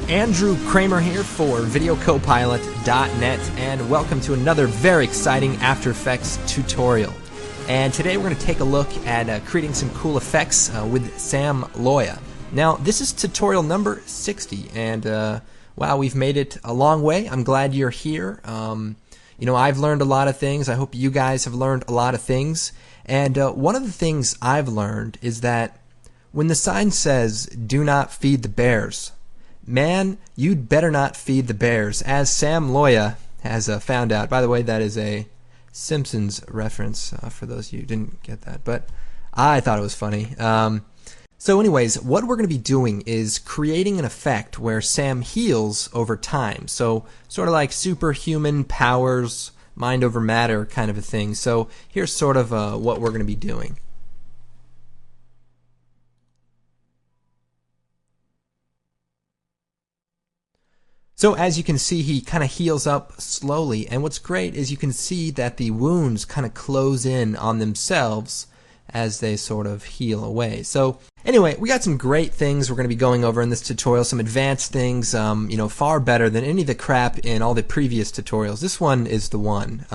Andrew Kramer here for VideoCopilot.net, and welcome to another very exciting After Effects tutorial. And today we're going to take a look at creating some cool effects with Sam Loya. Now, this is tutorial number 60, and wow, we've made it a long way. I'm glad you're here. You know, I've learned a lot of things. I hope you guys have learned a lot of things. And one of the things I've learned is that when the sign says, "Do not feed the bears," man, you'd better not feed the bears, as Sam Loya has found out. By the way, that is a Simpsons reference for those of you who didn't get that, but I thought it was funny. So anyways, what we're going to be doing is creating an effect where Sam heals over time. So sort of like superhuman powers, mind over matter kind of a thing. So here's sort of what we're going to be doing. So as you can see, he kind of heals up slowly, and what's great is you can see that the wounds kind of close in on themselves as they sort of heal away. So anyway, we got some great things we're going to be going over in this tutorial, some advanced things, you know, far better than any of the crap in all the previous tutorials. This one is the one.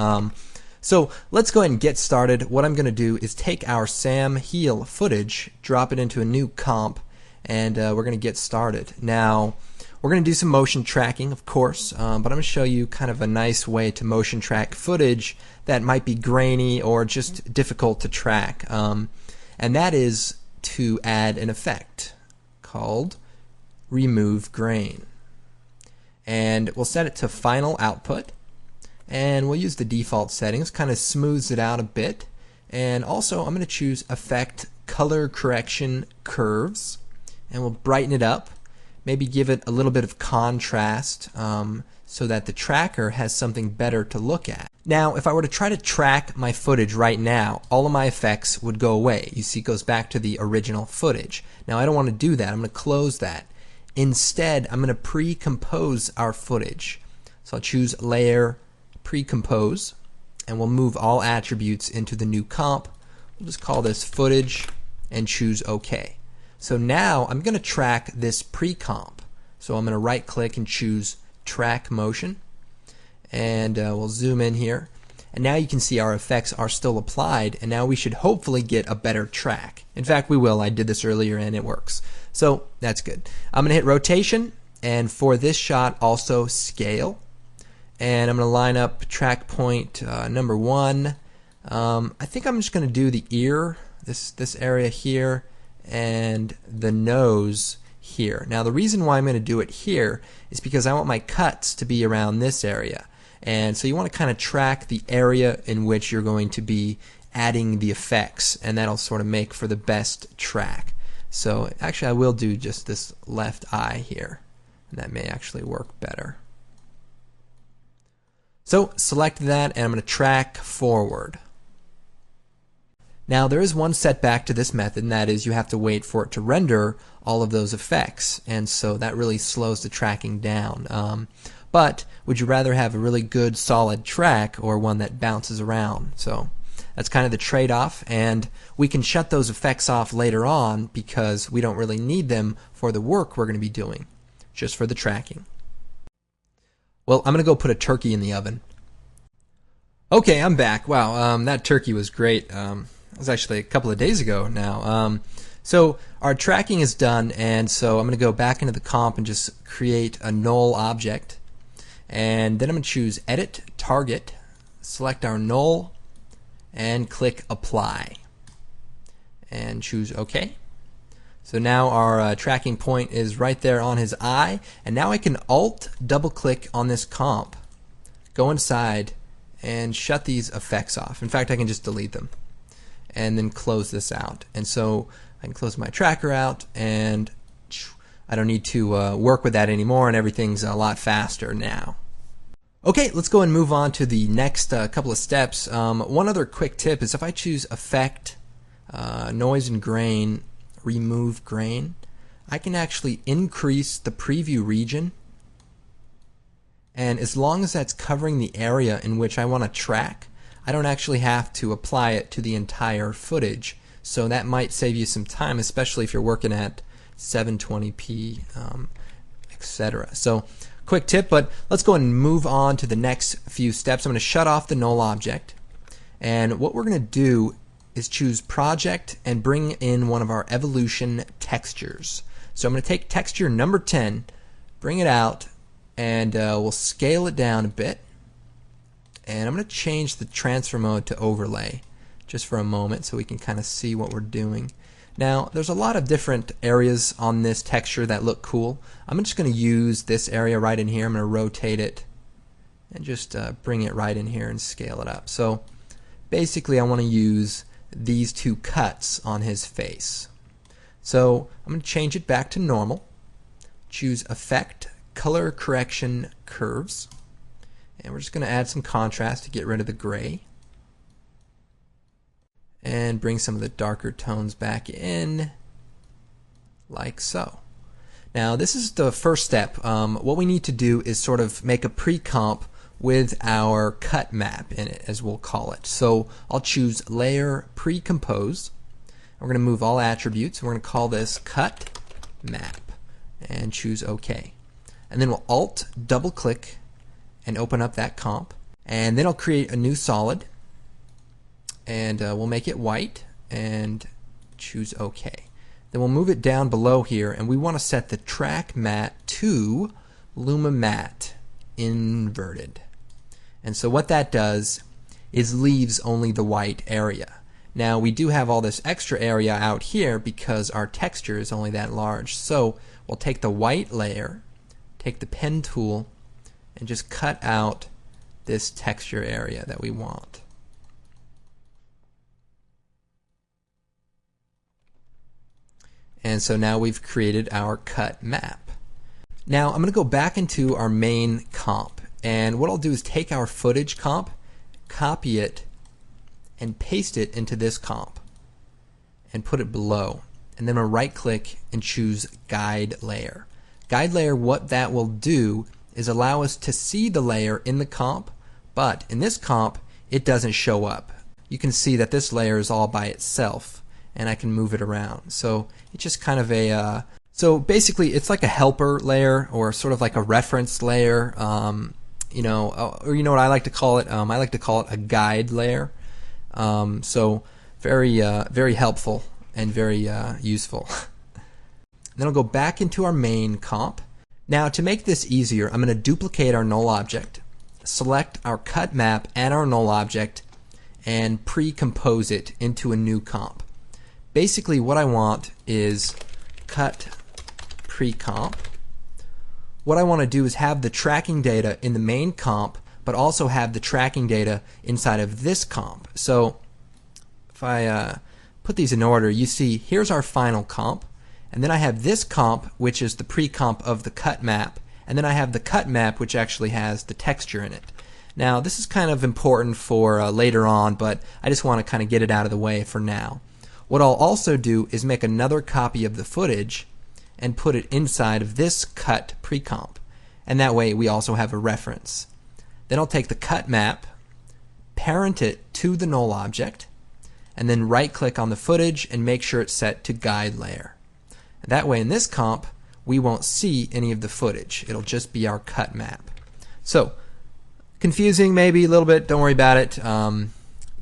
So let's go ahead and get started. What I'm going to do is take our Sam heal footage, drop it into a new comp, and we're going to get started. Now, we're going to do some motion tracking, of course, but I'm going to show you kind of a nice way to motion track footage that might be grainy or just difficult to track. And that is to add an effect called Remove Grain. And we'll set it to Final Output, and we'll use the default settings, kind of smooths it out a bit. And also I'm going to choose Effect Color Correction Curves, and we'll brighten it up. Maybe give it a little bit of contrast so that the tracker has something better to look at. Now, if I were to try to track my footage right now, all of my effects would go away. You see, it goes back to the original footage. Now, I don't want to do that. I'm going to close that. Instead, I'm going to pre-compose our footage. So I'll choose Layer, Pre-compose, and we'll move all attributes into the new comp. We'll just call this Footage and choose OK. So now I'm going to track this pre-comp. So I'm going to right click and choose Track Motion, and we'll zoom in here, and now you can see our effects are still applied, and now we should hopefully get a better track. In fact, we will. I did this earlier and it works. So that's good. I'm going to hit rotation, and for this shot also scale, and I'm going to line up track point number 1. I think I'm just going to do the ear, this area here, and the nose here. Now, the reason why I'm going to do it here is because I want my cuts to be around this area, and so you want to kind of track the area in which you're going to be adding the effects, and that'll sort of make for the best track. So actually I will do just this left eye here, and that may actually work better. So select that, and I'm going to track forward. Now, there is one setback to this method, and that is you have to wait for it to render all of those effects, and so that really slows the tracking down. But would you rather have a really good solid track or one that bounces around? So that's kind of the trade-off, and we can shut those effects off later on because we don't really need them for the work we're going to be doing, just for the tracking. Well, I'm going to go put a turkey in the oven. Okay, I'm back. Wow, that turkey was great. It was actually a couple of days ago now. So our tracking is done, and so I'm going to go back into the comp and just create a null object, and then I'm going to choose Edit Target, select our null, and click Apply, and choose OK. So now our tracking point is right there on his eye, and now I can Alt double click on this comp, go inside, and shut these effects off. In fact, I can just delete them and then close this out. And so I can close my tracker out, and I don't need to work with that anymore, and everything's a lot faster now. Okay, let's go and move on to the next couple of steps. One other quick tip is if I choose Effect, Noise and Grain, Remove Grain, I can actually increase the preview region, and as long as that's covering the area in which I want to track, I don't actually have to apply it to the entire footage. So that might save you some time, especially if you're working at 720p etc. So quick tip, but let's go and move on to the next few steps. I'm going to shut off the null object, and what we're going to do is choose project and bring in one of our evolution textures. So I'm going to take texture number 10, bring it out, and we'll scale it down a bit, and I'm going to change the transfer mode to overlay just for a moment so we can kind of see what we're doing. Now there's a lot of different areas on this texture that look cool. I'm just going to use this area right in here. I'm going to rotate it and just bring it right in here and scale it up. So basically I want to use these two cuts on his face. So I'm going to change it back to normal, choose Effect, Color Correction Curves, and we're just going to add some contrast to get rid of the gray and bring some of the darker tones back in like so. Now this is the first step. What we need to do is sort of make a pre-comp with our cut map in it, as we'll call it. So I'll choose Layer Pre-Compose. We're going to move all attributes, and we're going to call this Cut Map and choose OK. And then we'll Alt double click and open up that comp, and then I'll create a new solid, and we'll make it white and choose OK. Then we'll move it down below here, and we want to set the track matte to Luma Matte inverted. And so what that does is leaves only the white area. Now we do have all this extra area out here because our texture is only that large. So we'll take the white layer, take the pen tool, and just cut out this texture area that we want. And so now we've created our cut map. Now I'm going to go back into our main comp, and what I'll do is take our footage comp, copy it, and paste it into this comp and put it below. And then I'll right click and choose Guide Layer. Guide Layer, what that will do is allow us to see the layer in the comp, but in this comp it doesn't show up. You can see that this layer is all by itself, and I can move it around. So it's just kind of a so basically it's like a helper layer, or sort of like a reference layer, you know, or you know what I like to call it? I like to call it a guide layer. So very helpful and very useful. Then I'll go back into our main comp. Now to make this easier, I'm going to duplicate our null object, select our cut map and our null object, and pre-compose it into a new comp. Basically what I want is cut pre-comp. What I want to do is have the tracking data in the main comp, but also have the tracking data inside of this comp. So if I put these in order, you see here's our final comp, and then I have this comp, which is the pre-comp of the cut map, and then I have the cut map, which actually has the texture in it. Now this is kind of important for later on, but I just want to kind of get it out of the way for now. What I'll also do is make another copy of the footage and put it inside of this cut pre-comp, and that way we also have a reference. Then I'll take the cut map, parent it to the null object, and then right click on the footage and make sure it's set to guide layer. And that way in this comp we won't see any of the footage. It'll just be our cut map. So confusing maybe a little bit, don't worry about it.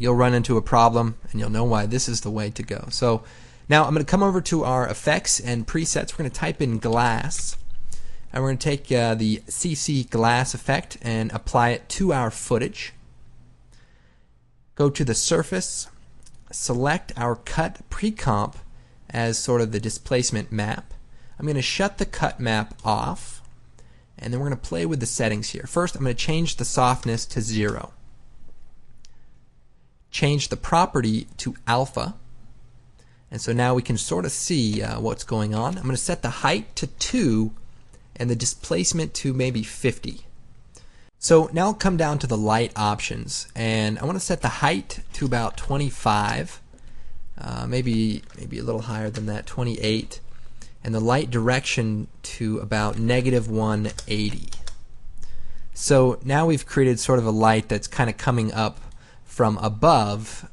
You'll run into a problem and you'll know why this is the way to go. So now I'm going to come over to our effects and presets. We're going to type in glass, and we're going to take the CC glass effect and apply it to our footage. Go to the surface, select our cut pre-comp as sort of the displacement map. I'm going to shut the cut map off, and then we're going to play with the settings here. First I'm going to change the softness to 0. Change the property to alpha, and so now we can sort of see what's going on. I'm going to set the height to 2 and the displacement to maybe 50. So now I'll come down to the light options, and I want to set the height to about 25, maybe a little higher than that, 28, and the light direction to about -180. So now we've created sort of a light that's kind of coming up from above,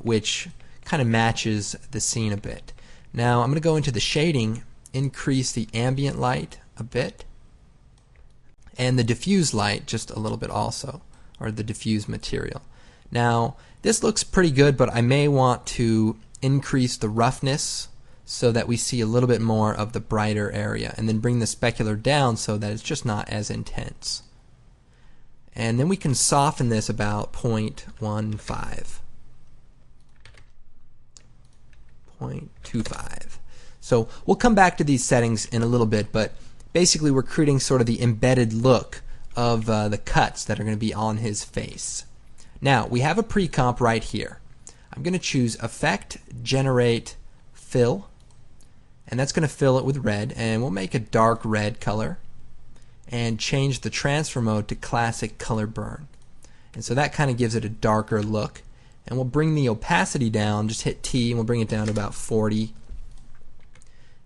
which kind of matches the scene a bit. Now I'm going to go into the shading, increase the ambient light a bit, and the diffuse light just a little bit also, or the diffuse material. Now this looks pretty good, but I may want to increase the roughness so that we see a little bit more of the brighter area, and then bring the specular down so that it's just not as intense. And then we can soften this about 0.15. 0.25. So we'll come back to these settings in a little bit, but basically we're creating sort of the embedded look of the cuts that are going to be on his face. Now we have a pre-comp right here. I'm going to choose Effect, Generate, Fill, and that's going to fill it with red, and we'll make a dark red color and change the transfer mode to Classic Color Burn. And so that kind of gives it a darker look. And we'll bring the opacity down, just hit T, and we'll bring it down to about 40.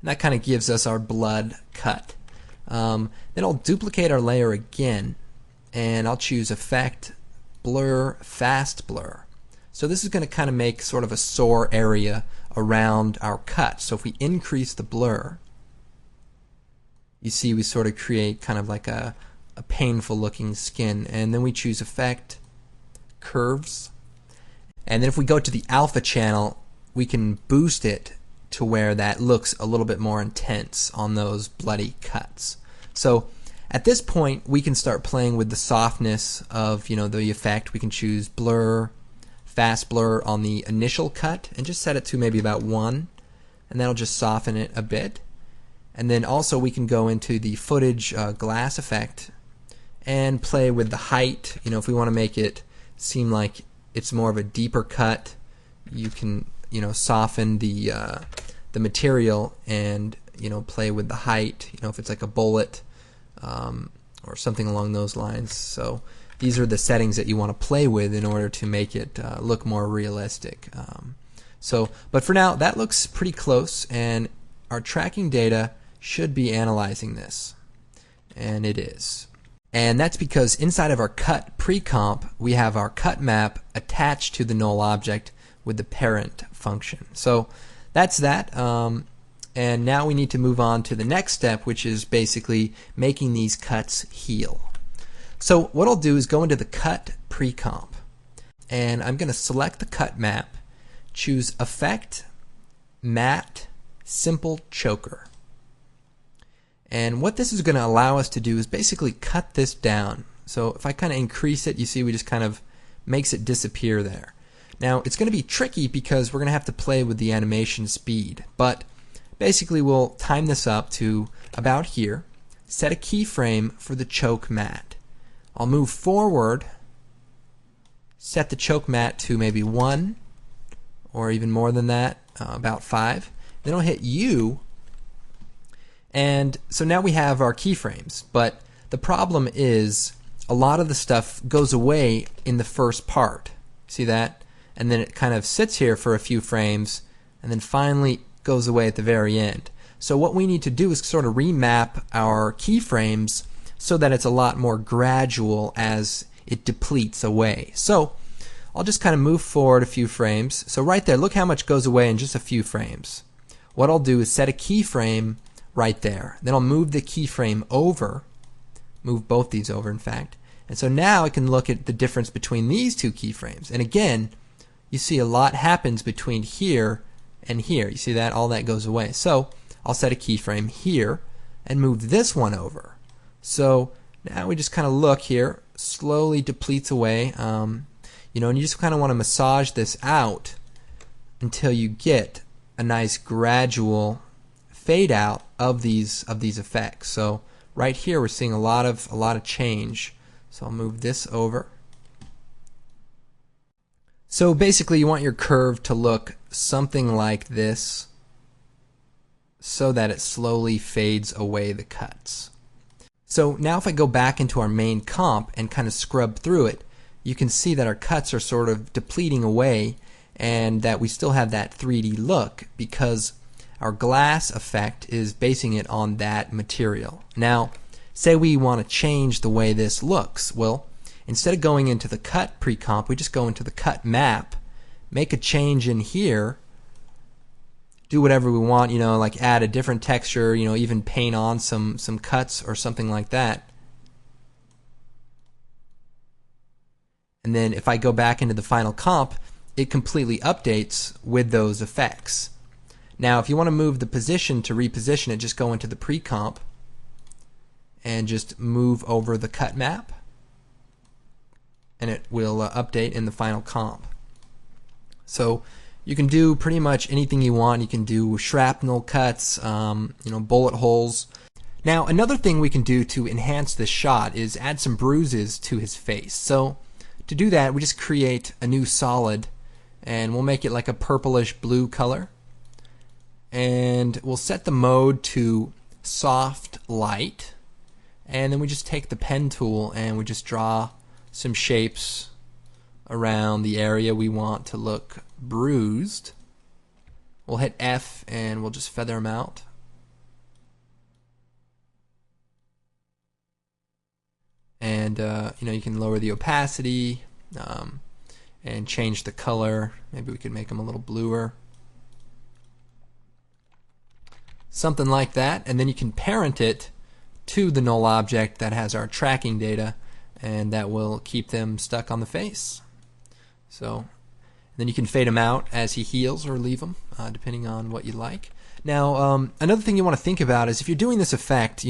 And that kind of gives us our blood cut. Then I'll duplicate our layer again, and I'll choose Effect, Blur, Fast Blur. So this is going to kind of make sort of a sore area around our cut. So if we increase the blur, you see we sort of create kind of like a painful looking skin. And then we choose Effect, Curves. And then if we go to the alpha channel, we can boost it to where that looks a little bit more intense on those bloody cuts. So at this point we can start playing with the softness of the effect. We can choose Blur, Fast Blur on the initial cut and just set it to maybe about 1, and that'll just soften it a bit. And then also we can go into the footage glass effect and play with the height. If we want to make it seem like it's more of a deeper cut, you can soften the material and play with the height. If it's like a bullet or something along those lines. So these are the settings that you want to play with in order to make it look more realistic. But for now, that looks pretty close, and our tracking data should be analyzing this, and it is. And that's because inside of our cut pre-comp, we have our cut map attached to the null object with the parent function. So that's that. And now we need to move on to the next step, which is basically making these cuts heal. So what I'll do is go into the cut pre-comp, and I'm going to select the cut map, choose Effect, Matte, Simple Choker. And what this is going to allow us to do is basically cut this down. So if I kind of increase it, you see we just kind of makes it disappear there. Now it's going to be tricky because we're going to have to play with the animation speed, but basically we'll time this up to about here, set a keyframe for the choke matte. I'll move forward, set the choke matte to maybe 1 or even more than that, about 5. Then I'll hit U. And so now we have our keyframes, but the problem is a lot of the stuff goes away in the first part. See that? And then it kind of sits here for a few frames and then finally goes away at the very end. So what we need to do is sort of remap our keyframes so that it's a lot more gradual as it depletes away. So I'll just kind of move forward a few frames. So right there, look how much goes away in just a few frames. What I'll do is set a keyframe right there. Then I'll move the keyframe over, move both these over in fact, and so now I can look at the difference between these two keyframes. And again, you see a lot happens between here and here. You see that? All that goes away. So I'll set a keyframe here and move this one over. So now we just kind of look here, slowly depletes away, and you just kind of want to massage this out until you get a nice gradual fade out of these effects. So right here we're seeing a lot of change. So I'll move this over. So basically you want your curve to look something like this so that it slowly fades away the cuts. So now if I go back into our main comp and kind of scrub through it, you can see that our cuts are sort of depleting away and that we still have that 3D look because our glass effect is basing it on that material. Now, say we want to change the way this looks. Well, instead of going into the cut pre-comp, we just go into the cut map, make a change in here, do whatever we want, like add a different texture, even paint on some cuts or something like that. And then if I go back into the final comp, it completely updates with those effects. Now if you want to move the position to reposition it, just go into the pre-comp and just move over the cut map, and it will update in the final comp. So you can do pretty much anything you want. You can do shrapnel cuts, bullet holes. Now another thing we can do to enhance this shot is add some bruises to his face. So to do that, we just create a new solid, and we'll make it like a purplish blue color, and we'll set the mode to soft light, and then we just take the pen tool and we just draw some shapes around the area we want to look bruised. We'll hit F and we'll just feather them out. And you can lower the opacity and change the color. Maybe we could make them a little bluer. Something like that, and then you can parent it to the null object that has our tracking data, and that will keep them stuck on the face. So then you can fade him out as he heals or leave him, depending on what you like. Now, another thing you want to think about is if you're doing this effect,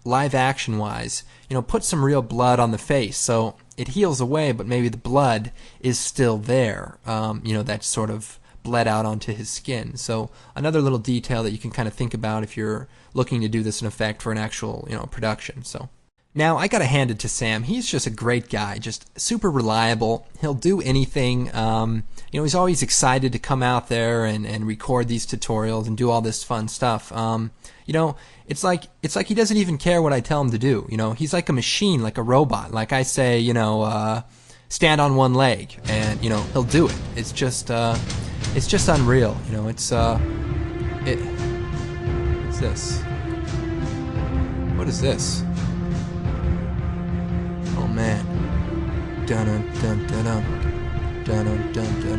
live action wise, put some real blood on the face. So it heals away, but maybe the blood is still there. That's sort of bled out onto his skin. So another little detail that you can kind of think about if you're looking to do this in effect for an actual, production. So now I gotta hand it to Sam. He's just a great guy, just super reliable. He'll do anything. He's always excited to come out there and record these tutorials and do all this fun stuff. It's like he doesn't even care what I tell him to do. He's like a machine, like a robot. Like I say, stand on one leg, and he'll do it. It's just unreal. What's this? What is this? Oh man. Dun dun dun dun dun dun dun dun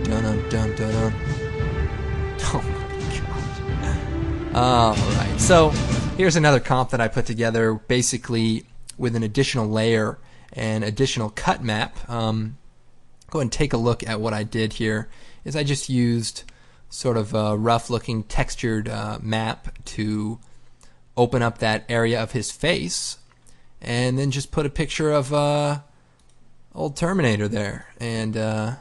dun dun dun dun. Oh my god. Alright, so here's another comp that I put together basically with an additional layer and additional cut map. Go ahead and take a look at what I did here. Is I just used sort of a rough looking textured map to open up that area of his face, and then just put a picture of old Terminator there, and add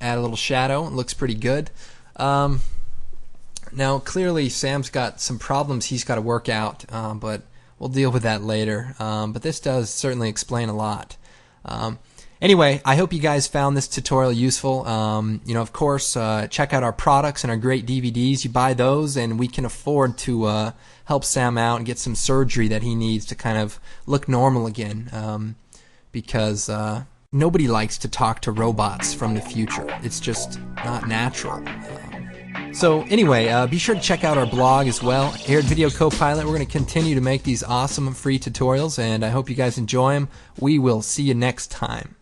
a little shadow. It looks pretty good. Now clearly Sam's got some problems he's got to work out, but we'll deal with that later. But this does certainly explain a lot. Anyway, I hope you guys found this tutorial useful. Of course, check out our products and our great DVDs. You buy those and we can afford to help Sam out and get some surgery that he needs to kind of look normal again, because nobody likes to talk to robots from the future. It's just not natural. So anyway, be sure to check out our blog as well. Here at Video Copilot, we're going to continue to make these awesome free tutorials, and I hope you guys enjoy them. We will see you next time.